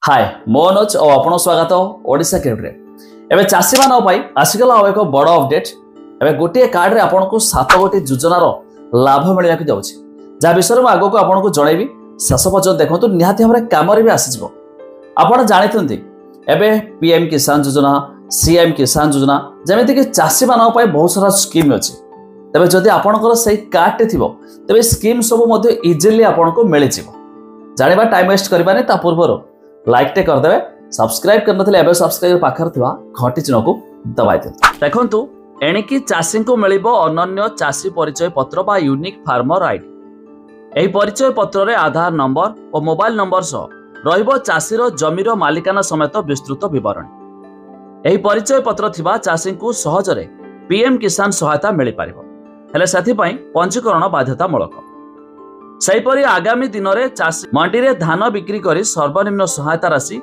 हाय मो अनुज और आपन स्वागत ओडिशा क्रिकेट एबे चाषी मान आसीगला एक बड़ अपडेट एबे गोटे कार्ड रे आपन को 7 गोटी योजनार लाभ मिलवा जाउछि जा विषय में आगो को आपन को जणैबी शेष पर्यंत देखंतु निहाती हमरे काम रे भी आसीजबो। आपन जानिथंती एबे पीएम किसान योजना सीएम किसान योजना जेमिति कि चाषी मान बहुत सारा स्कीम अछि। तबे जदि आपनकर सही कार्ड टे थिबो तबे स्कीम सब मध्ये इजीली आपन को मिलि जिवो। जानिबा टाइम वेस्ट करबाने ता पूर्वरो लाइक टे कर देबे सब्सक्राइब करन थिले एबे सब्सक्राइब पाखर थिबा घंटी चिन्ह को दबाइ दे। देखंतु एणिकी चाषी को मिलिबो अनन्य चाषी परिचय पत्र बा यूनिक फार्मर आईडी। एही परिचय पत्र रे आधार नंबर और मोबाइल नंबर सह रहिबो चाषीर जमीर मालिकाना समेत विस्तृत विवरणी। एही परिचय पत्र थिबा चाषी को सहजरे पीएम किसान सहायता मिलि पारिबो। हेले साथी पई पंजीकरण बाध्यतामूलक। सेहीपरि आगामी दिन में चाषी मंडी रे धान बिक्री करी सर्वनिम्न सहायता राशि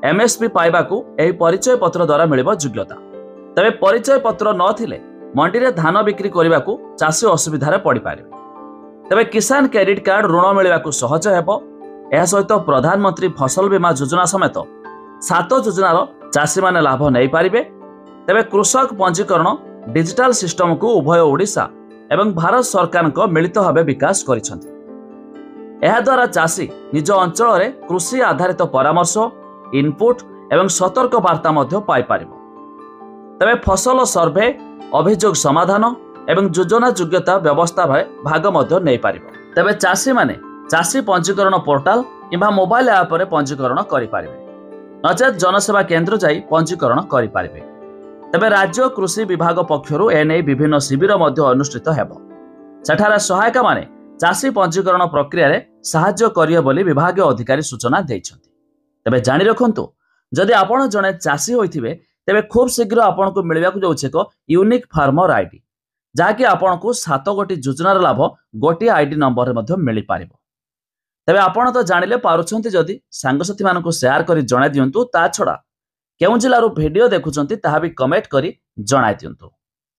एमएसपी पाइबाकू एही परिचय पत्र द्वारा मिलिबो योग्यता। तबे परिचय पत्र नथिले मंडी रे धान बिक्री करिबाकू चाषी असुविधा रे पड़ी पारिबे। तबे किसान क्रेडिट कार्ड ऋण मिलिबाकू सहज हेबो। एहा सहित प्रधानमंत्री फसल बीमा योजना समेत 7 योजनार चाषी माने लाभ नै पारिबे। तबे कृषक पंजीकरण डिजिटल सिस्टम को उभय ओडिशा एवं भारत सरकार को मिलित भावे विकास करिसंती। एहा द्वारा चाषी निज अंचल रे कृषि आधारित परामर्श इनपुट एवं सतर्क वार्ता मध्य पाई पारिबो। तबे फसल सर्वे अभियोग समाधान एवं योजना योग्यता व्यवस्था भाग मध्य नै पारिबो। तबे चाषी माने चाषी पंजीकरण पोर्टाल किंबा मोबाइल ऐप रे पंजीकरण करि पारिबे नचेत जनसेवा केंद्र जाई पंजीकरण करि पारिबे। तबे राज्य कृषि विभाग पक्षरु एने विभिन्न शिविर मध्य अनुष्ठित हेबो। सेठारे सहायक माने चाषी पंजीकरण प्रक्रिया रे साहाय्य करियो बोली विभाग अधिकारी सूचना दैछंती। तबे जानि रखंतु जदि आपण जने चाषी होइथिबे तबे खूब शीघ्र आपण को मिलबा को जाउछे को यूनिक फार्मर आईडी जाकि आपण को 7 गोटी योजनार लाभ गोटी आईडी नंबर रे मध्य मिलि पारिबो। तबे आपण तो जानिले पारुछंती जदि सांगसाथी मान को शेयर करी जणाइ दियंतु। ता छडा केउ जिल्ला रो वीडियो देखुछंती ताहा भी कमेंट करी जणाइ दियंतु।